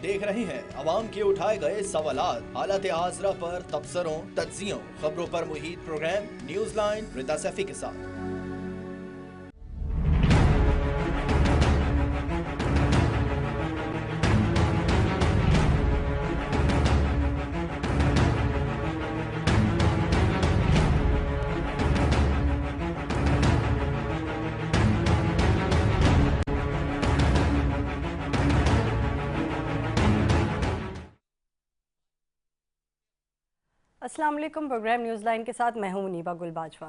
देख रहे हैं अवाम के उठाए गए सवालात, हालत हाजरा पर तबसरों, तज्जियों, खबरों पर मुहित programme news line Rita Saifi के साथ। अस्सलाम वालेकुम। प्रोग्राम न्यूज़ लाइन के साथ मैं हूं मुनीबा गुल बाजवा।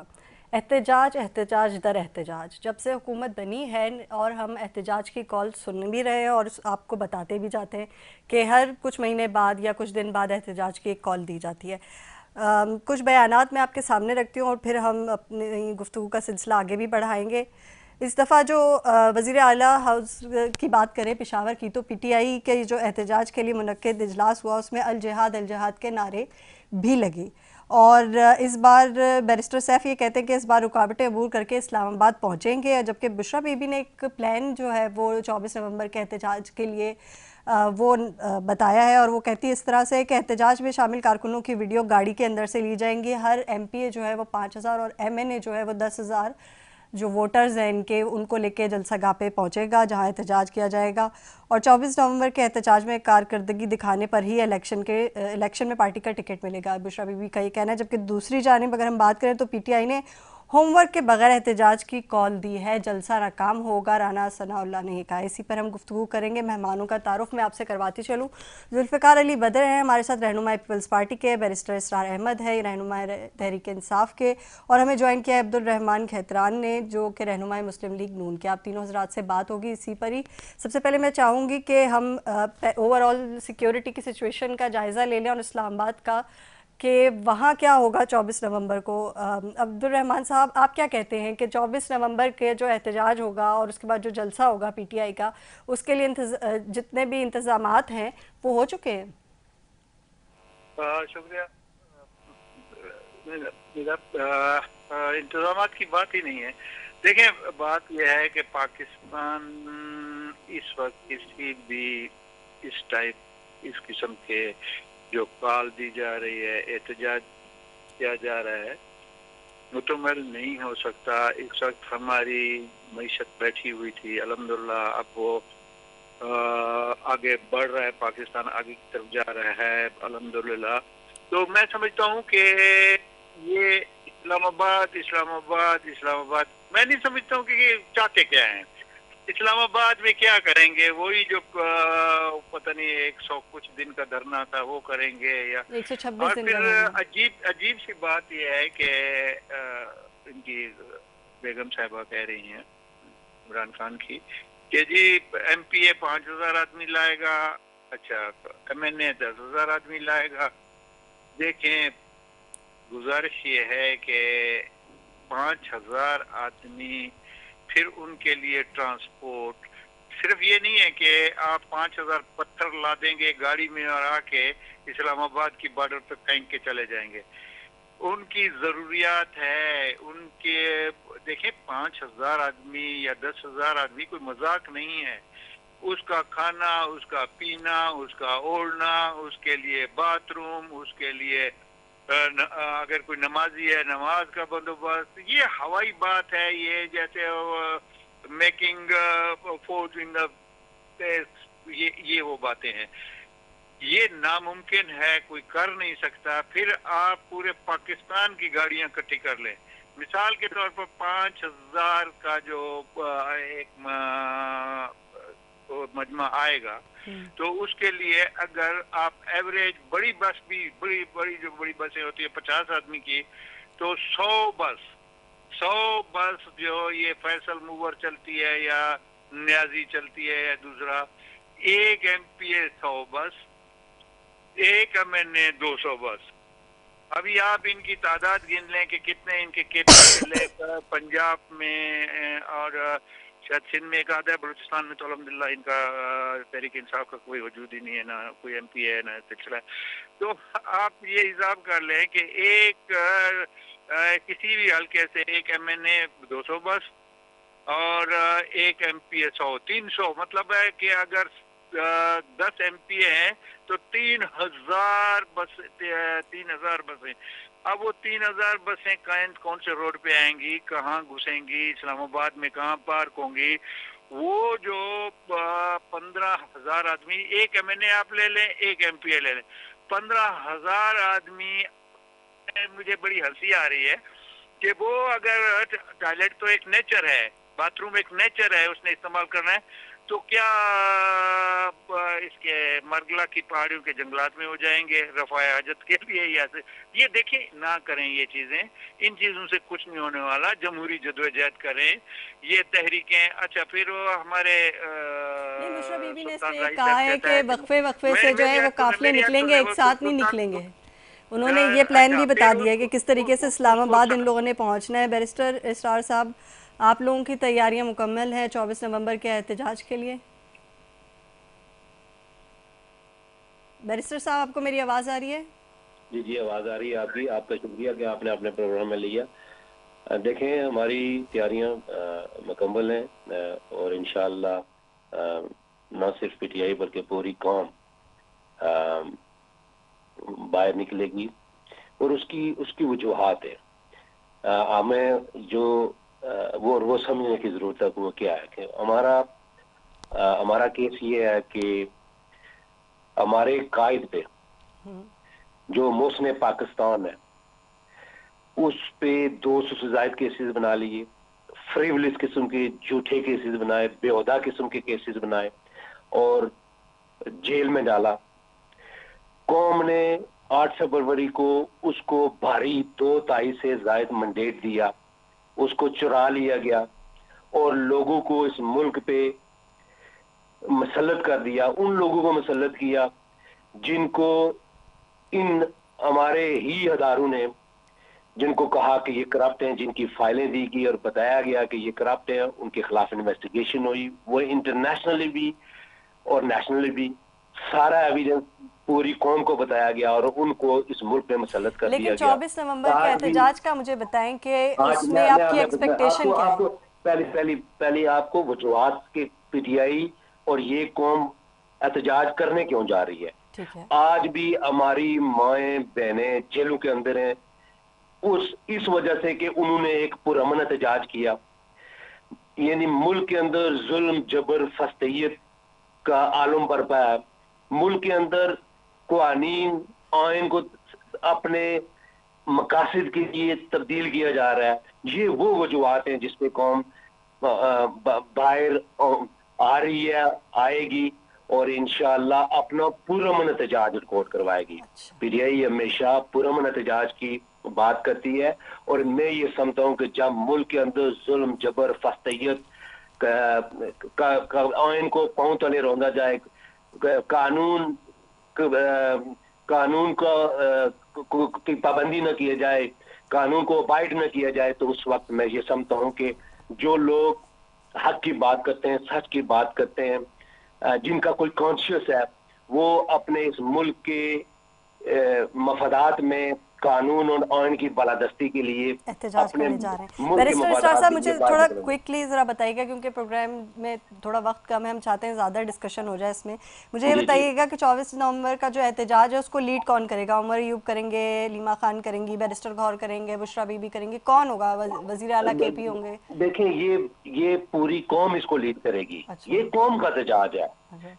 एहतजाज एहतजाज दर एहतजाज, जब से हुकूमत बनी है और हम एहतजाज की कॉल सुन भी रहे हैं और आपको बताते भी जाते हैं कि हर कुछ महीने बाद या कुछ दिन बाद एहतजाज की एक कॉल दी जाती है। कुछ बयानात मैं आपके सामने रखती हूँ और फिर हम अपनी गुफ्तगू का सिलसिला आगे भी बढ़ाएंगे। इस दफ़ा जो वज़ीर आला हाउस की बात करें पेशावर की, तो PTI के जो एहतजाज के लिए मुनक्किद इजलास हुआ उसमें अल जिहाद के नारे भी लगी। और इस बार बैरिस्टर सैफ ये कहते हैं कि इस बार रुकावटें अबूर करके इस्लामाबाद पहुंचेंगे, जबकि बुशरा बीबी ने एक प्लान जो है वो 24 नवंबर के एहतजाज के लिए वो बताया है। और वो कहती है इस तरह से कि एहतजाज में शामिल कारकुनों की वीडियो गाड़ी के अंदर से ली जाएंगी। हर MPA जो है वो 5,000 और MNA जो है वो 10,000 जो वोटर्स हैं इनके, उनको लेके जलसागाह पे पहुंचेगा जहां एहतजाज किया जाएगा। और 24 नवंबर के एहतजाज में कारकर्दगी दिखाने पर ही इलेक्शन में पार्टी का टिकट मिलेगा, बुशरा बीबी का ये कहना है। जबकि दूसरी जानिब अगर हम बात करें तो PTI ने होमवर्क के बगैर एहतजाज की कॉल दी है, जलसा नाकाम होगा, राना सनाउल्लाह ने कहा। इसी पर हम गुफ्तगू करेंगे। मेहमानों का तारुफ मैं आपसे करवाती चलूँ। जुल्फ़िकार अली बदर हैं हमारे साथ, रहनुमा पीपल्स पार्टी के, बैरिस्टर इसरार अहमद है रहनुमा तहरीक इंसाफ के, और हमें ज्वाइन किया है अब्दुल रहमान खैतरान ने जो कि रहनुमा मुस्लिम लीग नून के। आप तीनों हज़रात से बात होगी इसी पर ही। सबसे पहले मैं चाहूँगी कि हम ओवरऑल सिक्योरिटी की सिचुएशन का जायज़ा ले लें और इस्लामाबाद का कि वहाँ क्या होगा 24 नवंबर को। अब्दुल रहमान साहब, आप क्या कहते हैं कि 24 नवंबर के जो एहतजाज होगा और उसके बाद जो जलसा होगा PTI का, उसके लिए जितने भी इंतज़ामात हैं वो हो चुके हैं? शुक्रिया। इंतजाम की बात ही नहीं है। देखें, बात यह है कि पाकिस्तान इस वक्त किसी भी इस टाइप इस किस्म के जो कॉल दी जा रही है, एहतजाज किया जा रहा है, मुकम्मल नहीं हो सकता। इस वक्त हमारी मईशत बैठी हुई थी, अल्हम्दुलिल्लाह अब वो आगे बढ़ रहा है, पाकिस्तान आगे की तरफ जा रहा है अल्हम्दुलिल्लाह। तो मैं समझता हूँ कि ये इस्लामाबाद इस्लामाबाद इस्लामाबाद, मैं नहीं समझता हूँ कि ये चाहते क्या हैं। इस्लामाबाद में क्या करेंगे? वही जो पता नहीं 100 कुछ दिन का धरना था वो करेंगे, या 126 और दिन फिर का धरना। अजीब सी बात यह है कि इनकी बेगम साहिबा कह रही हैं इमरान खान की कि जी MPA 5,000 आदमी लाएगा, अच्छा MNA 10,000 आदमी लाएगा। देखें, गुजारिश ये है कि 5,000 आदमी, फिर उनके लिए ट्रांसपोर्ट, सिर्फ ये नहीं है कि आप 5,000 पत्थर ला देंगे गाड़ी में और आके इस्लामाबाद की बॉर्डर पे फेंक के चले जाएंगे। उनकी जरूरियात है उनके। देखें, 5,000 आदमी या 10,000 आदमी कोई मजाक नहीं है। उसका खाना, उसका पीना, उसका ओढ़ना, उसके लिए बाथरूम, उसके लिए अगर कोई नमाजी है नमाज का बंदोबस्त, ये हवाई बात है। ये जैसे मेकिंग फूड इन द, ये वो बातें हैं। ये नामुमकिन है, कोई कर नहीं सकता। फिर आप पूरे पाकिस्तान की गाड़ियां इकट्ठी कर लें। मिसाल के तौर पर 5,000 का जो एक मजमा आएगा, तो उसके लिए अगर आप एवरेज बड़ी बस भी, बड़ी बसें होती है 50 आदमी की, तो 100 बस जो ये फैसल मूवर चलती है या न्याजी चलती है या दूसरा, एक MPA 100 बस, एक MNA 200 बस। अभी आप इनकी तादाद गिन लें कि कितने इनके केपल पंजाब में और शायद सिंध में एक आधा है, बलूचिस्तान में तो अल्हम्दुलिल्लाह इनका तहरीक इंसाफ का कोई वजूद ही नहीं है, ना कोई MPA है ना सिलसिला। तो आप ये हिसाब कर लें कि एक किसी भी हल्के से एक MNA 200 बस और एक MPA 100, 300। मतलब है कि अगर 10 MPA हैं तो 3,000 बसें। अब वो 3,000 बसें कौन से रोड पे आएंगी, कहाँ घुसेंगी, इस्लामाबाद में कहाँ पार्क होंगी? वो जो 15,000 आदमी, एक MNA आप ले लें, एक MPA ले लें, 15,000 आदमी। मुझे बड़ी हंसी आ रही है कि वो अगर टॉयलेट तो एक नेचर है, बाथरूम एक नेचर है, उसने इस्तेमाल करना है, तो क्या इसके मरगला की पहाड़ियों के जंगलात में हो जाएंगे रफ़ाए हाजत के लिए? या से ये देखिए, ना करें ये चीजें, इन चीजों से कुछ नहीं होने वाला। जमहूरी जदोजहद करें, ये तहरीकें। अच्छा, फिर वो हमारे बुशरा बीबी ने सुल्तान इसलिए राइस कहा है कि वक्फे से जो है वो काफिले निकलेंगे, एक साथ नहीं निकलेंगे। उन्होंने ये प्लान भी बता दिया है कि किस तरीके से इस्लामाबाद इन लोगों ने पहुंचना है। बैरिस्टर इसरार साहब, आप लोगों की तैयारियां मुकम्मल हैं 24 नवंबर के एहतजाज के लिए? बैरिस्टर साहब, आपको मेरी आवाज़ आ रही है? जी जी, आवाज़ आ रही है आपकी। आपका शुक्रिया कि आपने अपने प्रोग्राम में लिया। देखें, हमारी तैयारियां मुकम्मल हैं और इंशाअल्लाह न सिर्फ PTI बल्कि पूरी कौम बाहर निकलेगी। और उसकी वजूहात है, हमें जो वो समझने की ज़रूरत है। वो क्या है कि हमारा केस ये है कि हमारे कायद पे जो मोहसिन पाकिस्तान है उस पे 200 से ज्यादा केसेस बना लिए, फ्रीवलिस किस्म के झूठे केसेस बनाए, बेहुदा किस्म के केसेस बनाए और जेल में डाला। कौम ने 8 फरवरी को उसको भारी 2 से ज्यादा मैंडेट दिया, उसको चुरा लिया गया और लोगों को इस मुल्क पे मसल्लत कर दिया। उन लोगों को मसल्लत किया जिनको इन हमारे ही हदारों ने, जिनको कहा कि ये करप्ट हैं, जिनकी फाइलें दी गई और बताया गया कि ये करप्ट हैं, उनके खिलाफ इन्वेस्टिगेशन हुई। वो इंटरनेशनली भी और नेशनली भी सारा एविडेंस पूरी कौम को बताया गया और उनको इस मुल्क में मसल्लत कर दिया गया। लेकिन 24 नवंबर के एहतजाज का मुझे बताएं कि उसमें आपकी एक्सपेक्टेशन क्या है? पहले आपको वजूहात के PTI और ये कौम एहतजाज करने क्यों जा रही है। ठीक है। आज भी हमारी माएँ बहनें जेलों के अंदर हैं इस वजह से कि उन्होंने एक पुरअमन एहतजाज किया। यानी मुल्क के अंदर जुल्म, जबर, फस्तैयत का आलम बरपा है। मुल्क के अंदर क़वानीन, आइन को अपने मकासद के लिए तब्दील किया जा रहा है। ये वो वजूहात हैं जिसपे कौम बाहर आ रही है, आएगी और इंशाअल्लाह अपना पुरअमन एहतजाज रिकॉर्ड करवाएगी। PTI हमेशा पुरअमन एहतजाज की बात करती है और मैं ये समझता हूँ कि जब मुल्क के अंदर जुल्म, जबर, फस्तैयत आइन को पांव तले रौंदा जाए, कानून की पाबंदी न किया जाए, कानून को अबाइड न किया जाए, तो उस वक्त मैं ये समझता हूँ कि जो लोग हक की बात करते हैं, सच की बात करते हैं, जिनका कोई कॉन्शियस है, वो अपने इस मुल्क के मफादात में कानून और आइन की बालादस्ती के लिए एहतजाज करने जा रहे हैं। बैरिस्टर इसरार साहब, मुझे थोड़ा क्विकली जरा बताइएगा क्योंकि प्रोग्राम में थोड़ा वक्त कम है, हम चाहते हैं ज़्यादा डिस्कशन हो जाए इसमें। मुझे ये बताइएगा कि 24 नवंबर का जो एहतजाज है उसको लीड कौन करेगा? उमर अयूब करेंगे, लीमा खान करेंगी, बैरिस्टर गौहर करेंगे, बुशरा बीबी करेंगे, कौन होगा? वजीर आला KP होंगे? देखें, ये पूरी कौम इसको लीड करेगी। ये कौम का एहतजाज है।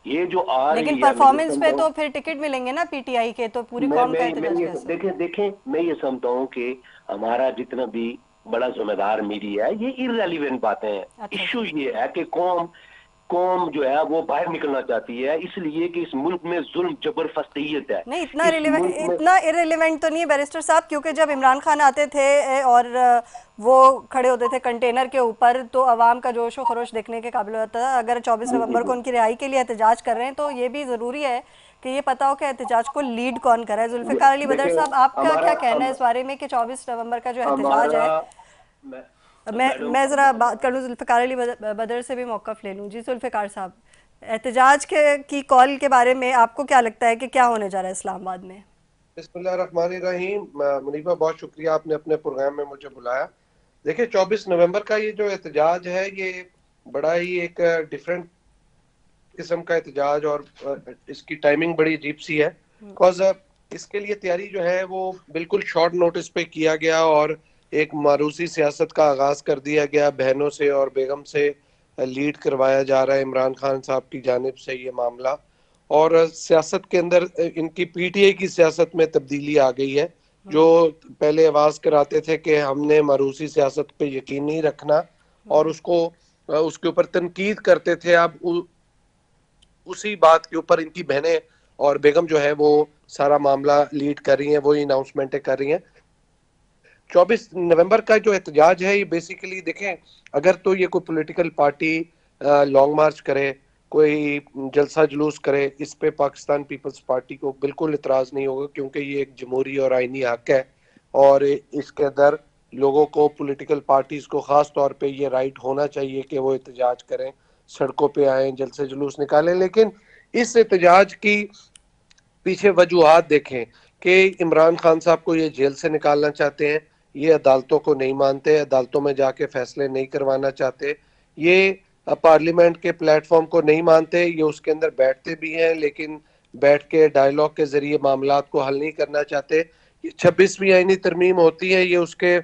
ये जो लेकिन परफॉर्मेंस पे तो फिर टिकट मिलेंगे ना PTI के, तो पूरी कौम का एहतजाज कैसे? देखें, मैं ये समझता हूँ कि हमारा जितना भी बड़ा जिम्मेदार मीडिया है, ये इररेलेवेंट बातें हैं। इशू ये है कि कौम जो है वो बाहर निकलना चाहती है, इसलिए कि इस मुल्क में जुल्म, जबर, फस्तैयत है। नहीं, इतना इररिलेवेंट तो नहीं है बैरिस्टर साहब, क्योंकि जब इमरान खान आते थे और वो खड़े होते थे कंटेनर के ऊपर तो अवाम का जोश व खरोश देखने के काबिल होता था। अगर 24 नवंबर को उनकी रिहाई के लिए एहतजाज कर रहे हैं तो ये भी ज़रूरी है कि ये पता हो कि एहतजाज को लीड कौन कर रहा है। जुल्फ़िकार अली बदर साहब, आपका क्या कहना है इस बारे में कि 24 नवंबर का जो एहतजाज है? मैं ज़रा बात कर लूँ, जुल्फ़िकार अली बदर से भी मौक़िफ़ ले लूँ। जी जुल्फ़िकार साहब, एहतजाज की कॉल के बारे में आपको क्या लगता है कि क्या होने जा रहा है इस्लामाबाद में? बिस्मिल्लाहिर्रहमानिर्रहीम। मुनीफा, बहुत शुक्रिया, आपने अपने प्रोग्राम में मुझे बुलाया। देखिए, 24 नवंबर का ये जो एहतजाज है, ये बड़ा ही एक डिफरेंट किस्म का एहतजाज और इसकी टाइमिंग बड़ी अजीब सी है, बिकॉज इसके लिए तैयारी जो है वो बिल्कुल शॉर्ट नोटिस पे किया गया और एक मारूसी सियासत का आगाज कर दिया गया। बहनों से और बेगम से लीड करवाया जा रहा है इमरान खान साहब की जानिब से ये मामला, और सियासत के अंदर इनकी पीटीआई की सियासत में तब्दीली आ गई है। जो पहले आवाज कराते थे कि हमने मारूसी सियासत पे यकीन नहीं रखना और उसको उसके ऊपर तनकीद करते थे, अब उसी बात के ऊपर इनकी बहनें और बेगम जो है वो सारा मामला लीड कर रही हैं, वही अनाउंसमेंटें कर रही हैं। 24 नवंबर का जो एहतजाज है ये बेसिकली देखें, अगर तो ये कोई पॉलिटिकल पार्टी लॉन्ग मार्च करे, कोई जलसा जुलूस करे, इस पे पाकिस्तान पीपल्स पार्टी को बिल्कुल इतराज नहीं होगा, क्योंकि ये एक जमहूरी और आईनी हक है और इसके अंदर लोगों को, पॉलिटिकल पार्टीज को खास तौर पे ये राइट होना चाहिए कि वो एहतजाज करें, सड़कों पे आए, जलसे जुलूस निकालें। लेकिन इस एहतजाज की पीछे वजूहात देखें कि इमरान खान साहब को ये जेल से निकालना चाहते हैं, ये अदालतों को नहीं मानते, अदालतों में जाके फैसले नहीं करवाना चाहते, ये पार्लियामेंट के प्लेटफॉर्म को नहीं मानते, ये उसके अंदर बैठते भी हैं लेकिन बैठ के डायलॉग के जरिए मामलात को हल नहीं करना चाहते। ये 26वीं आईनी तरमीम होती है, ये उसके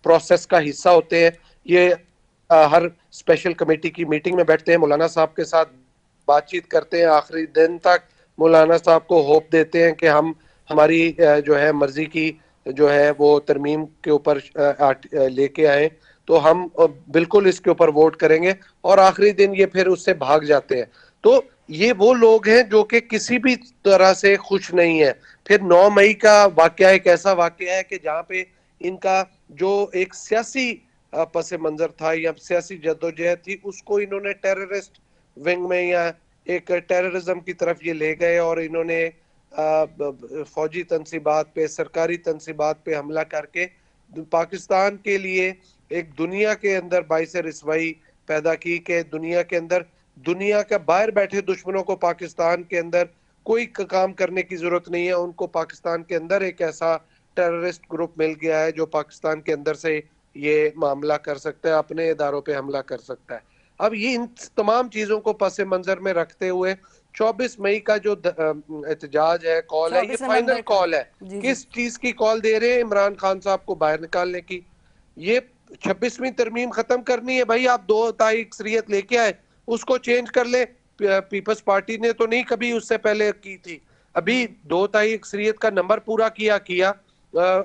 प्रोसेस का हिस्सा होते हैं। ये हर स्पेशल कमेटी की मीटिंग में बैठते हैं, मौलाना साहब के साथ बातचीत करते हैं, आखिरी दिन तक मौलाना साहब को होप देते हैं कि हम हमारी जो है मर्जी की जो है वो तरमीम के ऊपर लेके आए तो हम बिल्कुल इसके ऊपर वोट करेंगे, और आखिरी दिन ये फिर उससे भाग जाते हैं। तो ये वो लोग हैं जो कि किसी भी तरह से खुश नहीं है। फिर 9 मई का वाकया एक ऐसा वाकया है कि जहाँ पे इनका जो एक सियासी पस मंजर था या सियासी जद्दोजहद थी, उसको इन्होंने टेररिस्ट विंग में या एक टेररिज्म की तरफ ये ले गए और इन्होंने फौजी तंसीबात पे, सरकारी तंसीबात पे हमला करके पाकिस्तान के लिए एक दुनिया के अंदर बाइस रिसवाई पैदा की कि दुनिया के अंदर, दुनिया का बाहर बैठे दुश्मनों को पाकिस्तान के अंदर कोई काम करने की जरूरत नहीं है, उनको पाकिस्तान के अंदर एक ऐसा टेररिस्ट ग्रुप मिल गया है जो पाकिस्तान के अंदर से ये मामला कर सकता है, अपने इदारों पे हमला कर सकता है। अब ये इन तमाम चीजों को पस मंजर में रखते हुए 24 मई का जो एहतजाज है, कॉल है, ये फाइनल कॉल है। किस चीज की कॉल दे रहे हैं? इमरान खान साहब को बाहर निकालने की। ये 26वीं तरमीम खत्म करनी है भाई, आप 2 तारीख अक्सरियत लेके आए, उसको चेंज कर ले। पीपल्स पार्टी ने तो नहीं कभी उससे पहले की थी, अभी 2 तारीख अक्सरियत का नंबर पूरा किया,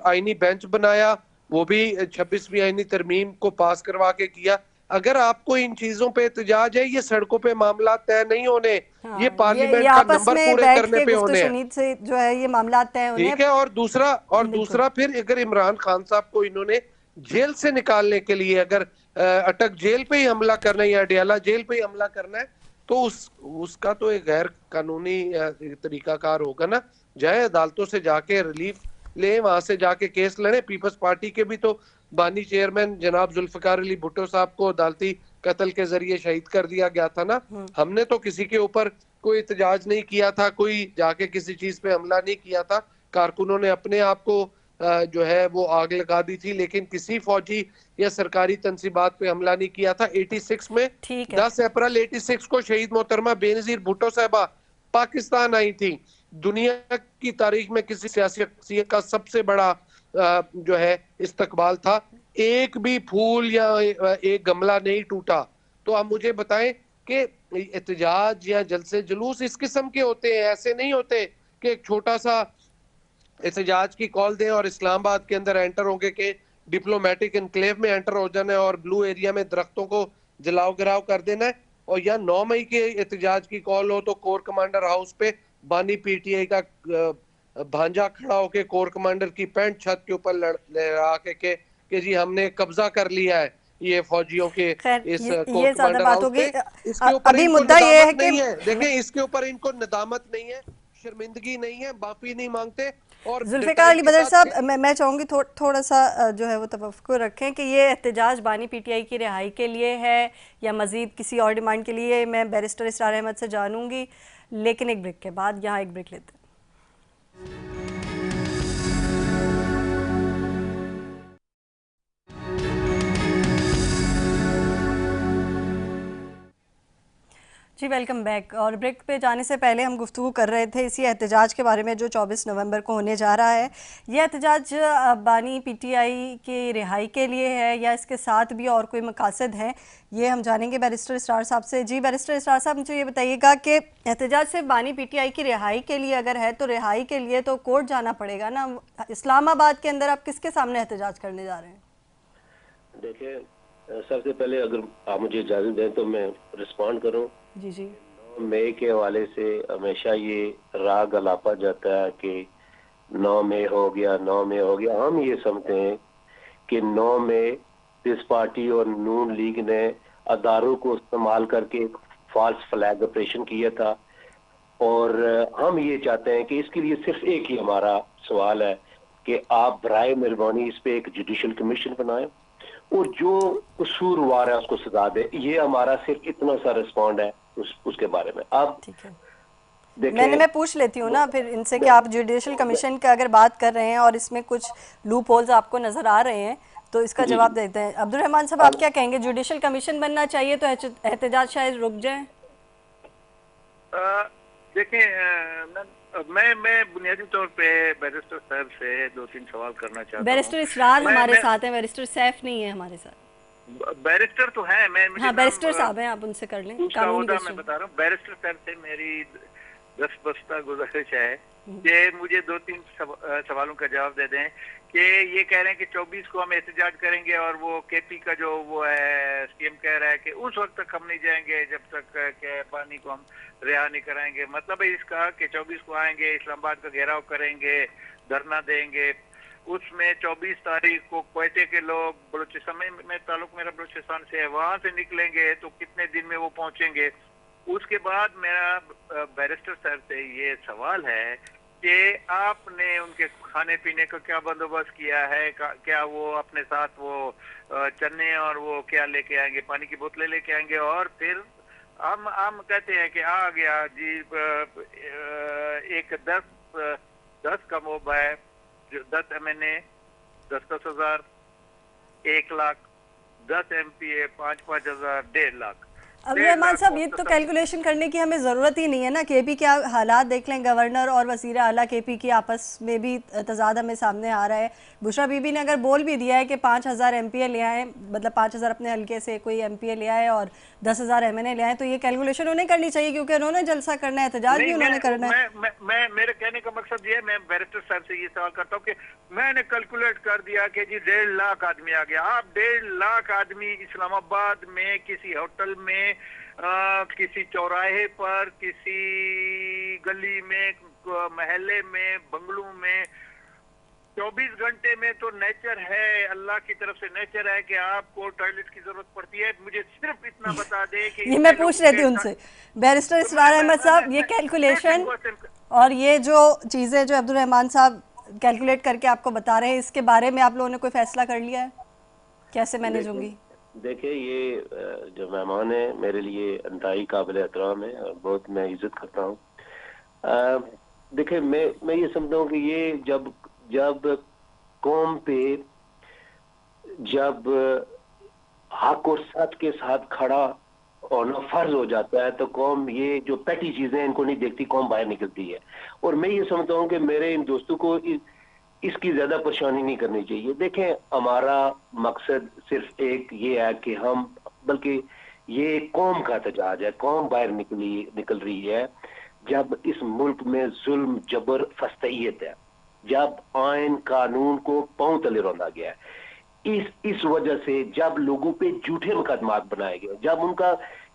आईनी बेंच बनाया, वो भी 26वीं आईनी तरमीम को पास करवा के किया। अगर आपको इन चीजों पे एहतजाज है, ये सड़कों पे मामला तय नहीं होने, ये पार्लियामेंट का नंबर पूरे करने पे होने हैं, से जो है ये मामला तय होने। ठीक है। और दूसरा फिर अगर इमरान खान साहब को इन्होंने जेल से निकालने के लिए अगर अटक जेल पे ही हमला करना है या अडियाला जेल पे ही हमला करना है, तो उसका तो एक गैर कानूनी तरीकाकार होगा ना। जाए अदालतों से जाके रिलीफ ले, वहां से जाके केस लड़े। पीपल्स पार्टी के भी तो बानी चेयरमैन जनाब जुल्फिकार अली भुट्टो साहब को अदालती कत्ल के जरिए शहीद कर दिया गया था ना। हमने तो किसी के ऊपर कोई एहतजाज नहीं किया था, कोई जाके किसी चीज पे हमला नहीं किया था, कारकुनों ने अपने आप को जो है वो आग लगा दी थी, लेकिन किसी फौजी या सरकारी तंसीबात पे हमला नहीं किया था। 86 में 10 अप्रैल 86 को शहीद मोहतरमा बेनजीर भुट्टो साहबा पाकिस्तान आई थी। दुनिया की तारीख में किसी सियासी शख्सियत का सबसे बड़ा जो है इस्तकबाल था, एक भी फूल या एक गमला नहीं टूटा। तो आप मुझे बताएं कि एहतजाज या जलसे जुलूस इस किस्म के होते हैं, ऐसे नहीं होते कि एक छोटा सा एहतजाज की कॉल दें और इस्लामाबाद के अंदर एंटर होंगे कि डिप्लोमेटिक एनक्लेव में एंटर हो जाना है और ब्लू एरिया में दरख्तों को जलाओ गिराव कर देना है। और या 9 मई के एहतजाज की कॉल हो तो कोर कमांडर हाउस पे बानी पीटीआई का भांजा खड़ा होके कोर कमांडर की पैंट छत के ऊपर लहरा के जी हमने कब्जा कर लिया है ये फौजियों के इस कोर कमांडर हाउस पे। इसके ऊपर अभी मुद्दा ये है कि देखें, इसके ऊपर इनको नदामत नहीं है, शर्मिंदगी नहीं है, माफी नहीं मांगते। और जुल्फिकार अली भदर साहब, मैं चाहूँगी थोड़ा सा जो है वो तवक्को रखें कि ये एहतजाज बानी पीटीआई की रिहाई के लिए है या मज़ीद किसी और डिमांड के लिए। मैं बैरिस्टर इसरार अहमद से जानूँगी, लेकिन एक ब्रेक के बाद। यहाँ एक ब्रेक लेते हैं। जी वेलकम बैक। और ब्रेक पे जाने से पहले हम गुफ्तगू कर रहे थे इसी एहतजाज के बारे में जो 24 नवंबर को होने जा रहा है। ये एहतजाज बानी पीटीआई की रिहाई के लिए है या इसके साथ भी और कोई मकासद हैं, ये हम जानेंगे बैरिस्टर इसरार साहब से। जी बैरिस्टर इसरार साहब, मुझे ये बताइएगा कि एहतजाज सिर्फ बानी पीटीआई की रिहाई के लिए अगर है तो रिहाई के लिए तो कोर्ट जाना पड़ेगा ना। इस्लामाबाद के अंदर आप किसके सामने एहतजाज करने जा रहे हैं? देखिए, सबसे पहले अगर आप मुझे इजाजत दें तो मैं रिस्पॉन्ड करूं। जी जी। 9 मई के हवाले से हमेशा ये राग अलापा जाता है कि 9 मई हो गया, 9 मई हो गया। हम ये समझते हैं कि 9 मई इस पार्टी और नून लीग ने अदारों को इस्तेमाल करके फॉल्स फ्लैग ऑपरेशन किया था, और हम ये चाहते हैं कि इसके लिए सिर्फ एक ही हमारा सवाल है कि आप बराए मेहरबानी इस पे एक जुडिशल कमीशन बनाएं और जो कसूरवार है उसको सजा दे। ये हमारा सिर्फ इतना सा रिस्पॉन्ड है उसके बारे में। अब ठीक है, मैं पूछ लेती हूँ ना फिर इनसे कि आप जुडिशल कमीशन का अगर बात कर रहे हैं और इसमें कुछ लूप होल्स आपको नजर आ रहे हैं तो इसका जवाब देते हैं। अब्दुल रहमान साहब, आप क्या कहेंगे? जुडिशल कमीशन बनना चाहिए तो एहतजाज शायद रुक जाए? देखिए, मैं बुनियादी तौर पे बैरिस्टर साहब से 2-3 सवाल करना चाहता हूँ। बैरिस्टर इसरार हमारे साथ हैं, बैरिस्टर सैफ नहीं है हमारे साथ। बैरिस्टर तो है, हाँ बैरिस्टर साहब हैं, आप उनसे कर लें। कानूनी मैं बता रहा हूँ, बैरिस्टर साहब से मेरी 10 बस्ता गुजारिश है कि मुझे 2-3 सवालों का जवाब दे दें कि ये कह रहे हैं कि 24 को हम एहतजाज करेंगे और वो केपी का जो वो है सीएम कह रहा है कि उस वक्त तक हम नहीं जाएंगे जब तक के बानी को हम रिहा नहीं कराएंगे। मतलब है इसका कि 24 को आएंगे, इस्लामाबाद का घेराव करेंगे, धरना देंगे। उसमें 24 तारीख को क्वेटे के लोग, बलूचिस्तान में ताल्लुक मेरा बलूचिस्तान से है, वहां से निकलेंगे तो कितने दिन में वो पहुंचेंगे। उसके बाद मेरा बैरिस्टर साहब से ये सवाल है कि आपने उनके खाने पीने का क्या बंदोबस्त किया है? क्या वो अपने साथ वो चने और वो क्या लेके आएंगे, पानी की बोतलें लेके आएंगे? और फिर हम कहते हैं कि आ गया जी एक 10 का मोब है, 10 MNA, 10-10 हजार, 1 लाख, 10 MPA, 5-5 हजार, 1.5 लाख। अब रहमान साहब, ये तो कैलकुलेशन करने की हमें ज़रूरत ही नहीं है ना। केपी के हालात देख लें, गवर्नर और वज़ीर आला केपी की आपस में भी तजाद हमें सामने आ रहा है। बुशरा बीबी ने अगर बोल भी दिया है कि 5,000 MPA ले आए, मतलब 5,000 अपने हल्के से कोई MPA ले आए और 10,000 MNA ले आए, तो ये कैलकुलेशन उन्हें करनी चाहिए क्योंकि उन्होंने जलसा करना है, एहतजाज भी उन्होंने करना है। मैं मेरे कहने का मकसद ये है, मैं बैरिस्टर साहब से ये सवाल करता हूँ कि मैंने कैलकुलेट कर दिया कि जी 1.5 लाख आदमी आ गया। आप 1.5 लाख आदमी इस्लामाबाद में किसी होटल में, किसी चौराहे पर, किसी गली में, महल्ले में, बंगलू में 24 घंटे में तो नेचर है, अल्लाह की तरफ से नेचर है कि आपको टॉयलेट की जरूरत पड़ती है। मुझे सिर्फ इतना बता दे कि ये मैं पूछ रही थी उनसे। बैरिस्टर इसरार अहमद साहब, ये कैलकुलेशन और ये जो चीज़ें जो अब्दुल रहमान साहब कैलकुलेट करके आपको बता रहे हैं, इसके बारे में आप लोगों ने कोई फैसला कर लिया है? कैसे मैनेज होंगी? देखिए, ये जो मेहमान है मेरे लिए इंतहाई काबिल एहतराम है और बहुत मैं इज्जत करता हूँ। देखिए, मैं ये समझता हूँ कि ये जब कौम पे जब हक और सच के साथ खड़ा होना फर्ज हो जाता है तो कौम ये जो पेटी चीजें इनको नहीं देखती, कौम बाहर निकलती है। और मैं ये समझता हूँ कि मेरे इन दोस्तों को इसकी ज्यादा परेशानी नहीं करनी चाहिए। देखें, हमारा मकसद सिर्फ एक ये है कि हम, बल्कि ये कौम का एहतजाज है, कौम बाहर निकल रही है जब इस मुल्क में जुल्म, जबर, फस्तैयत है, जब आइन कानून को पांव तले रौंदा गया है। इस वजह से जब लोगों पे झूठे मुकदमात बनाए गए,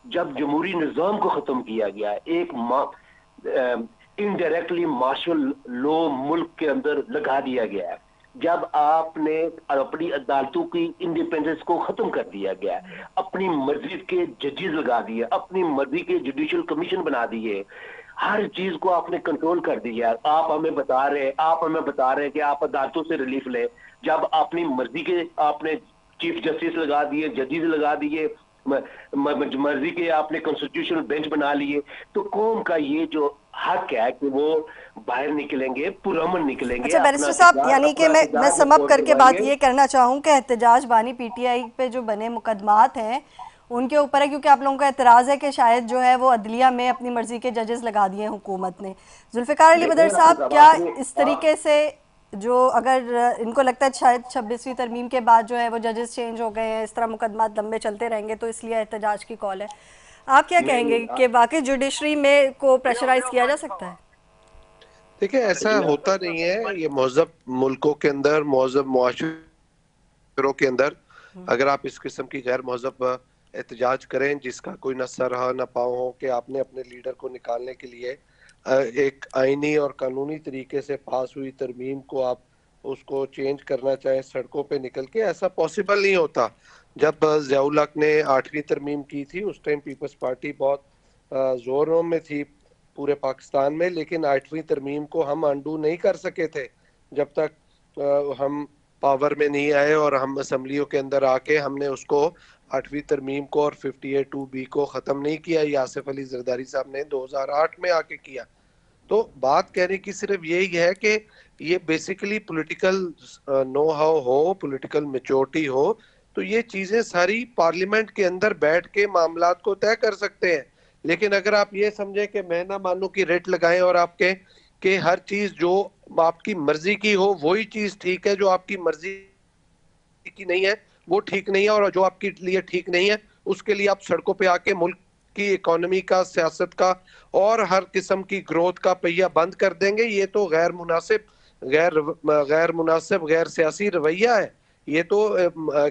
जब जमहूरी निजाम को खत्म किया गया, एक इनडायरेक्टली मार्शल लॉ मुल्क के अंदर लगा दिया गया है, जब आपने अपनी अदालतों की इंडिपेंडेंस को खत्म कर दिया गया, अपनी मर्जी के जजेस लगा दिए, अपनी मर्जी के जुडिशल कमीशन बना दिए, हर चीज को आपने कंट्रोल कर दिया। आप हमें बता रहे हैं कि आप अदालतों से रिलीफ लें, जब अपनी मर्जी के आपने चीफ जस्टिस लगा दिए, जजेस लगा दिए, मर्जी के आपने कॉन्स्टिट्यूशनल बेंच बना लिए, तो कौम का ये जो हक है कि वो बाहर निकलेंगे, पुरअमन निकलेंगे। अच्छा बैरिस्टर साहब, यानी कि मैं सम अप करके बात ये करना चाहूँ कि एहतजाज बानी पीटीआई पे जो बने मुकदमात हैं उनके ऊपर है, क्योंकि आप लोगों का एतराज़ है कि शायद जो है वो अदलिया में अपनी मर्जी के जजेस लगा दिए हैं हुकूमत ने। जुल्फ़िकार अली बदर साहब, क्या इस तरीके से जो अगर इनको लगता है शायद 26वीं तरमीम के बाद जो है वो जजेस चेंज हो गए हैं, इस तरह मुकदमात लंबे चलते रहेंगे तो इसलिए एहतजाज की कॉल है, आप क्या कहेंगे कि वाकई जुडिशरी में को प्रेशराइज किया जा सकता है? देखिए, ऐसा होता नहीं है। ये महज़ब मुल्कों के अंदर, महज़ब मुआशरों के अंदर अगर आप इस किस्म की गैर महज़ब एहतजाज करें जिसका कोई न सर हो न पाँव हो, कि आपने अपने लीडर को निकालने के लिए एक आईनी और कानूनी तरीके से पास हुई तरमीम को आप उसको चेंज करना चाहें सड़कों पे निकल के, ऐसा पॉसिबल नहीं होता। जब ज़िया-उल हक ने 8वीं तरमीम की थी उस टाइम पीपल्स पार्टी बहुत जोरों में थी पूरे पाकिस्तान में, लेकिन 8वीं तरमीम को हम अंडू नहीं कर सके थे जब तक हम पावर में नहीं आए, और हम असम्बलियों के अंदर आके हमने उसको 8वीं तरमीम को और 58(2)B को ख़त्म नहीं किया। ये आसिफ अली जरदारी साहब ने 2008 में आके किया। तो बात कहने की सिर्फ यही है कि ये बेसिकली पॉलिटिकल नो हाउ हो, पॉलिटिकल मैच्योरिटी हो, तो ये चीजें सारी पार्लियामेंट के अंदर बैठ के मामलात को तय कर सकते हैं। लेकिन अगर आप ये समझे कि मैं ना मानूं की रेट लगाएं और आपके कि हर चीज जो आपकी मर्जी की हो वही चीज ठीक है, जो आपकी मर्जी की नहीं है वो ठीक नहीं है, और जो आपके लिए ठीक नहीं है उसके लिए आप सड़कों पे आके मुल्क की इकोनॉमी का, सियासत का और हर किस्म की ग्रोथ का पहिया बंद कर देंगे, ये तो गैर मुनासिब गैर सियासी रवैया है। ये तो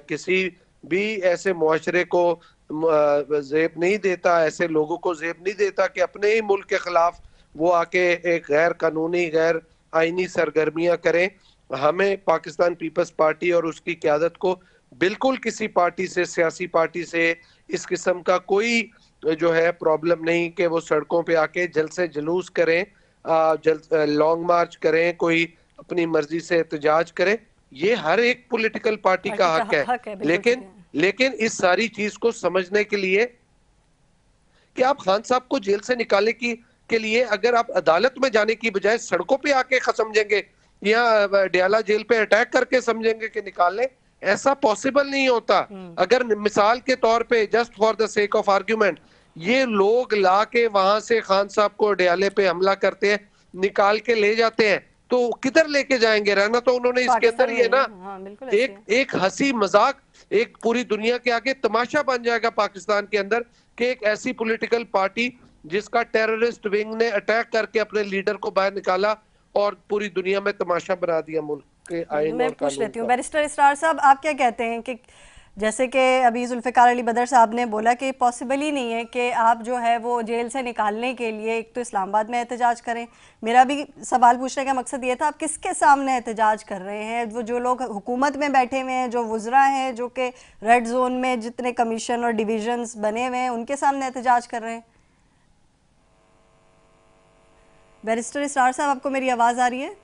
किसी भी ऐसे मुआशरे को जेब नहीं देता, ऐसे लोगों को जेब नहीं देता कि अपने ही मुल्क के खिलाफ वो आके एक गैर कानूनी गैर आईनी सरगर्मियां करें। हमें पाकिस्तान पीपल्स पार्टी और उसकी क़यादत को बिल्कुल किसी पार्टी से, सियासी पार्टी से इस किस्म का कोई जो है प्रॉब्लम नहीं कि वो सड़कों पे आके जलसे जुलूस करें, लॉन्ग मार्च करें, कोई अपनी मर्जी से एहतजाज करें। ये हर एक पॉलिटिकल पार्टी का हक है, लेकिन इस सारी चीज को समझने के लिए कि आप खान साहब को जेल से निकालने के लिए अगर आप अदालत में जाने की बजाय सड़कों पे आके समझेंगे या डयाला जेल पे अटैक करके समझेंगे कि निकाल लें, ऐसा पॉसिबल नहीं होता। अगर मिसाल के तौर पे just for the sake of argument ये लोग ला के वहां से खान साहब को डयाले पे हमला करते हैं, निकाल के ले जाते हैं, तो किधर लेके जाएंगे? रहना तो उन्होंने इसके अंदर ही है ना। हाँ, एक हंसी मजाक, एक पूरी दुनिया के आगे तमाशा बन जाएगा पाकिस्तान के अंदर कि एक ऐसी पॉलिटिकल पार्टी जिसका टेररिस्ट विंग ने अटैक करके अपने लीडर को बाहर निकाला और पूरी दुनिया में तमाशा बना दिया मुल्क के आईन। मैं पूछ लेती हूँ बैरिस्टर इसरार साहब, आप क्या कहते हैं कि जैसे कि अभी जुल्फ़िकार अली बदर साहब ने बोला कि पॉसिबल ही नहीं है कि आप जो है वो जेल से निकालने के लिए एक तो इस्लामाबाद में एहतजाज करें। मेरा भी सवाल पूछने का मकसद ये था, आप किसके सामने एहतजाज कर रहे हैं? वो जो लोग हुकूमत में बैठे हुए हैं, जो वुज़रा हैं, जो कि रेड जोन में जितने कमीशन और डिविजन्स बने हुए हैं, उनके सामने एहतजाज कर रहे हैं? बैरिस्टर इसरार साहब, आपको मेरी आवाज़ आ रही है?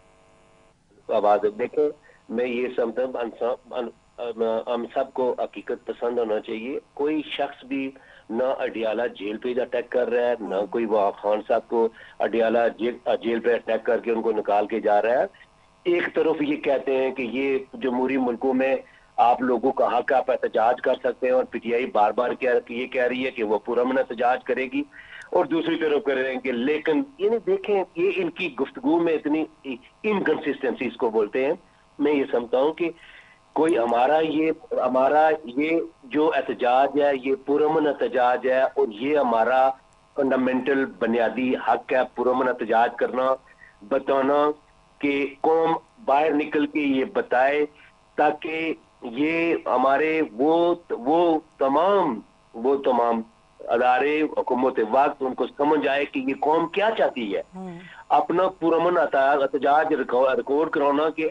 आवाज़ देखें, मैं ये समझता हम सबको हकीकत पसंद होना चाहिए। कोई शख्स भी ना अडियाला जेल पे अटैक कर रहा है, ना कोई वहाँ खान साहब को अडियाला जेल पे अटैक करके उनको निकाल के जा रहा है। एक तरफ ये कहते हैं कि ये जमहूरी मुल्कों में आप लोगों का हक, आप एहतजाज कर सकते हैं, और पीटीआई बार बार ये कह रही है कि वो पुरअमन एहतजाज करेगी, और दूसरी तरफ कह रहे हैं कि लेकिन ये नहीं देखें, ये इनकी गुफ्तगू में इतनी इनकंसिस्टेंसी इसको बोलते हैं। मैं ये समझता हूँ कि कोई हमारा ये जो एहतजाज है ये पुरअमन एहतजाज है, और ये हमारा फंडामेंटल बुनियादी हक है पुरअमन एहतजाज करना, बताना कि कौम बाहर निकल के ये बताए, ताकि ये हमारे वो तमाम अदारे हुकूमत वक्त उनको समझ आए कि ये कौम क्या चाहती है। अपना पुरअमन एहतजाज रिकॉर्ड कराना कि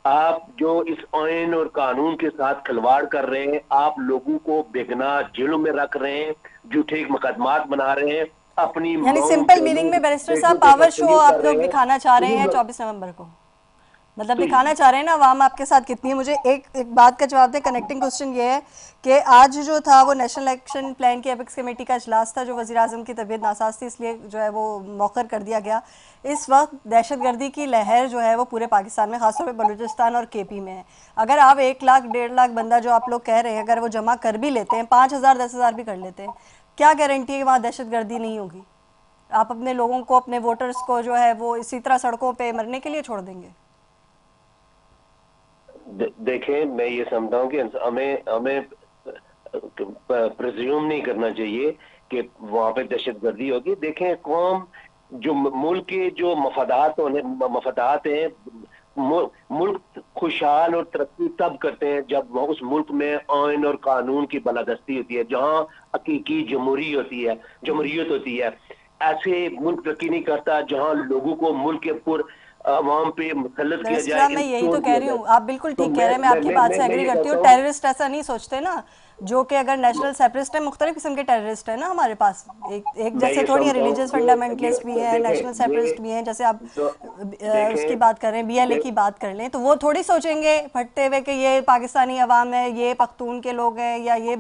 आप जो इस आइन और कानून के साथ खिलवाड़ कर रहे हैं, आप लोगों को बेगुनाह जेलों में रख रहे हैं, झूठे मुकदमात बना रहे हैं, अपनी यानी सिंपल मीनिंग में बैरिस्टर साहब पावर शो आप लोग दिखाना चाह रहे हैं 24 नवंबर को। मतलब दिखाना चाह रहे हैं ना अवाम आपके साथ कितनी है। मुझे एक बात का जवाब दें। कनेक्टिंग क्वेश्चन ये है कि आज जो था वो नेशनल एक्शन प्लान की एपिक्स कमेटी का इजलास था, जो वज़ीर आज़म की तबीयत नासाज थी इसलिए जो है वो मौखर कर दिया गया। इस वक्त दहशतगर्दी की लहर जो है वो पूरे पाकिस्तान में, खासतौर पर बलूचिस्तान और KP में है। अगर आप 1 लाख 1.5 लाख बंदा जो आप लोग कह रहे हैं अगर वो जमा कर भी लेते हैं, 5,000 10,000 भी कर लेते हैं, क्या गारंटी है कि वहाँ दहशतगर्दी नहीं होगी? आप अपने लोगों को, अपने वोटर्स को जो है वो इसी तरह सड़कों पे मरने के लिए छोड़ देंगे? देखें, मैं ये समझता हूँ कि हमें प्रिज्यूम नहीं करना चाहिए कि वहां पे दहशतगर्दी होगी। देखें, कौम जो मुल्क के जो मफादात हैं, मुल्क खुशहाल और तरक्की तब करते हैं जब उस मुल्क में आइन और कानून की बालादस्ती होती है, जहां हकीकी जमहूरियत होती है। ऐसे मुल्क तरक्की नहीं करता जहां लोगों को मुल्क के अवाम पे मुसल्लत किया जाए। मैं यही तो कह रही हूँ, आप बिल्कुल ठीक कह रहे हैं, मैं आपकी बात से एग्री करती हूँ। टेररिस्ट ऐसा नहीं सोचते ना, जो कि अगर नेशनल सेपरेटिस्ट है, मुख्तलिफ किस्म के टेररिस्ट है ना हमारे पास। एक जैसे थोड़ी है, रिलीजियस फंडामेंटलिस्ट भी है, नेशनल सेपरेटिस्ट भी हैं, जैसे आप उसकी बात कर रहे हैं, BLA की बात कर लें, तो वो थोड़ी सोचेंगे फटते हुए कि ये पाकिस्तानी अवाम है, ये पख्तून के लोग हैं या ये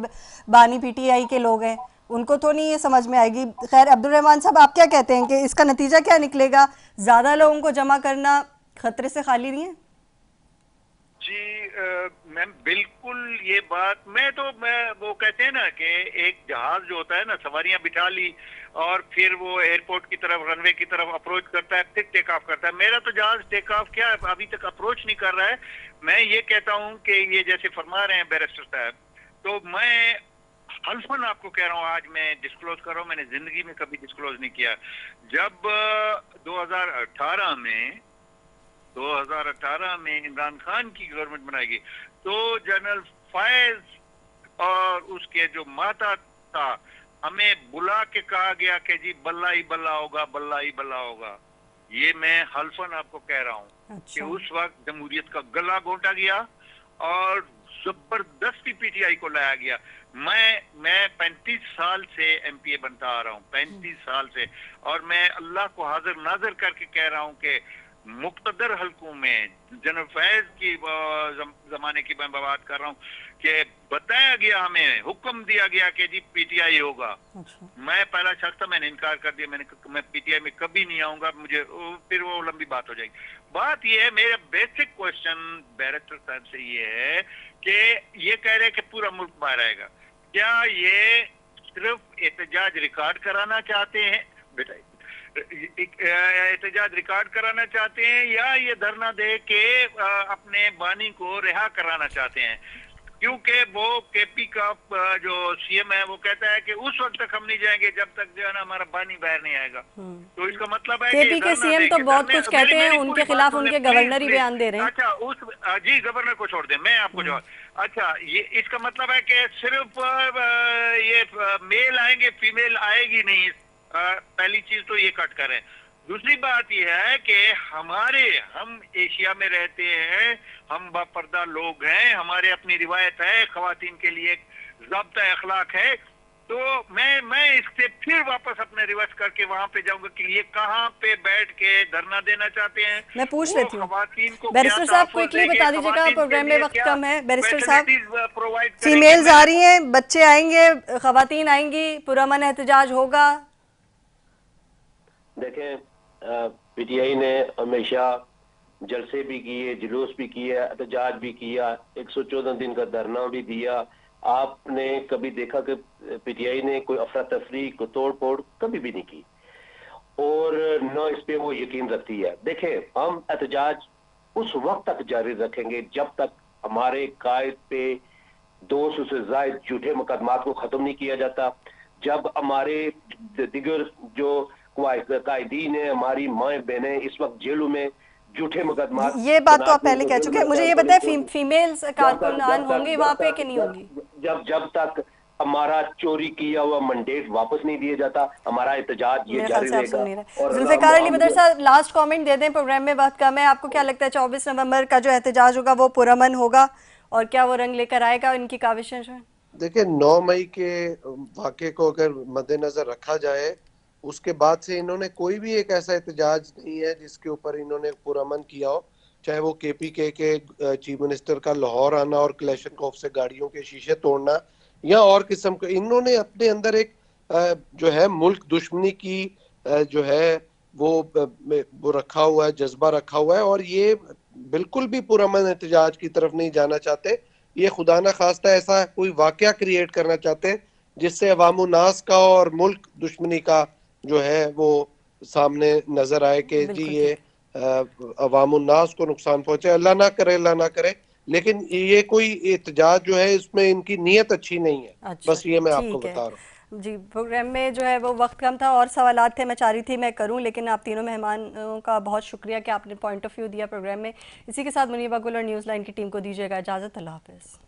बानी PTI के लोग हैं। उनको तो नहीं ये समझ में आएगी। खैर, अब्दुल रहमान साहब, आप क्या कहते हैं कि इसका नतीजा क्या निकलेगा? ज़्यादा लोगों को जमा करना खतरे से खाली नहीं है? जी मैम, बिल्कुल ये बात मैं वो कहते हैं ना कि एक जहाज जो होता है ना, सवारियां बिठा ली और फिर वो एयरपोर्ट की तरफ, रनवे की तरफ अप्रोच करता है, फिर टेक ऑफ करता है। मेरा तो जहाज टेक ऑफ क्या अभी तक अप्रोच नहीं कर रहा है। मैं ये कहता हूँ कि ये जैसे फरमा रहे हैं बैरिस्टर साहब, तो मैं हल्फन आपको कह रहा हूँ, आज मैं डिस्क्लोज कर रहा हूँ, मैंने जिंदगी में कभी डिस्क्लोज नहीं किया। जब 2018 में इमरान खान की गवर्नमेंट बनाई गई, तो जनरल फैज और उसके जो माता था, हमें बुला के कहा गया कि जी बल्ला ही बल्ला होगा, बल्ला ही बल्ला होगा। ये मैं हल्फन आपको कह रहा हूँ कि उस वक्त जमहूरियत का गला घोटा गया और जबरदस्ती PTI को लाया गया। मैं 35 साल से MPA बनता आ रहा हूँ, 35 साल से, और मैं अल्लाह को हाजिर नाजर करके कह रहा हूँ कि मुक्तदर हलकों में जनरल फैज की जमाने की मैं बात कर रहा हूँ कि बताया गया, हमें हुक्म दिया गया कि जी PTI होगा। मैं पहला शख्स था, मैंने इनकार कर दिया, मैं PTI में कभी नहीं आऊंगा, मुझे फिर वो लंबी बात हो जाएगी। बात ये है, मेरा बेसिक क्वेश्चन बैरिस्टर साहब से ये है कि ये कह रहे हैं कि पूरा मुल्क बाहर आएगा, क्या ये सिर्फ एहतजाज रिकॉर्ड कराना चाहते हैं? बेटा, एहतजाज रिकॉर्ड कराना चाहते हैं या ये धरना दे के अपने बानी को रिहा कराना चाहते हैं? क्योंकि वो KP का जो CM है वो कहता है कि उस वक्त तक हम नहीं जाएंगे जब तक जो है ना हमारा बानी बाहर नहीं आएगा। तो इसका मतलब है KP के CM तो बहुत कुछ कहते हैं, उनके खिलाफ उनके गवर्नर ही बयान दे रहे हैं। अच्छा, जी गवर्नर को छोड़ दें, मैं आपको जवाब। अच्छा, ये इसका मतलब है कि सिर्फ ये मेल आएंगे, फीमेल आएगी नहीं। पहली चीज तो ये कट करें। दूसरी बात यह है कि हम एशिया में रहते हैं, हम बापर्दा लोग हैं, हमारे अपनी रिवायत है, खवातीन के लिए ज़ाब्ता अखलाक है। तो मैं इससे फिर वापस अपने रिवर्स करके वहां पे जाऊंगा कि ये कहाँ पे बैठ के धरना देना चाहते हैं। मैं पूछ लेती हूँ बैरिस्टर साहब, क्विकली बता दीजिएगा, प्रोग्राम में वक्त कम है। बैरिस्टर साहब, फीमेल्स आ रही हैं, बच्चे आएंगे, खवातीन आएंगी, पुरअमन एहतजाज होगा? देखें, PTI ने हमेशा जलसे भी किए, जुलूस भी किया, एहतजाज भी किया, 114 दिन का धरना भी दिया। आपने कभी देखा कि PTI ने कोई अफरा तफरी को तोड़ फोड़ कभी भी नहीं की, और न इस पे वो यकीन रखती है। देखें, हम एहतजाज उस वक्त तक जारी रखेंगे जब तक हमारे कायद पे 200 से ज्यादा झूठे मुकदमात को खत्म नहीं किया जाता, जब हमारे दिगर जो कायदीन है, हमारी माए बहनें इस वक्त जेलों में झूठे मुकदमा। ये बात तो आप पहले कह चुके हैं। मुझे ये बताएं, फीमेल्स कारकुनान होंगी वहाँ पे कि नहीं होंगी? जब तक हमारा चोरी किया हुआ मंडेट वापस नहीं दिया जाता, हमारा एहतजाज ये जारी रहेगा। जुल्फिकार अली बदर साहब, लास्ट कमेंट दे दें, प्रोग्राम में बात कम है। आपको क्या लगता है 24 नवंबर का जो एहतजाज होगा वो पुरअमन होगा और क्या वो रंग लेकर आएगा इनकी काविशें जो है? देखिए, 9 मई के वाक़े को अगर मद्देनजर रखा जाए, उसके बाद से इन्होंने कोई भी एक ऐसा एहतजाज नहीं है जिसके ऊपर इन्होंने पुरअमन किया हो। चाहे वो KPK के चीफ मिनिस्टर का लाहौर आना और क्लेशनकोफ से गाड़ियों के शीशे तोड़ना, या और किस्म के, इन्होंने अपने अंदर एक जो है मुल्क दुश्मनी की जो है वो रखा हुआ है, जज्बा रखा हुआ है, और ये बिल्कुल भी पुरअमन एहतजाज की तरफ नहीं जाना चाहते। ये खुदा ना खास्ता ऐसा कोई वाकया क्रिएट करना चाहते हैं जिससे अवामुन्नास का और मुल्क दुश्मनी का जो है वो सामने नजर आए कि जी बिल्कुल ये ठीक। अवामुन्नास को नुकसान पहुंचे। अल्लाह ना करे, अल्लाह ना करे, लेकिन ये कोई एहतजाज जो है इसमें इनकी नीयत अच्छी नहीं है। अच्छा, बस ये मैं आपको ठीक है। बता रहा हूँ। जी, प्रोग्राम में जो है वो वक्त कम था और सवालात थे, मैं चाह रही थी मैं करूं, लेकिन आप तीनों मेहमानों का बहुत शुक्रिया कि आपने पॉइंट ऑफ व्यू दिया प्रोग्राम में। इसी के साथ मुनीबा गुल और न्यूज़ लाइन की टीम को दीजिएगा इजाज़त। अल्लाह हाफ़िज़।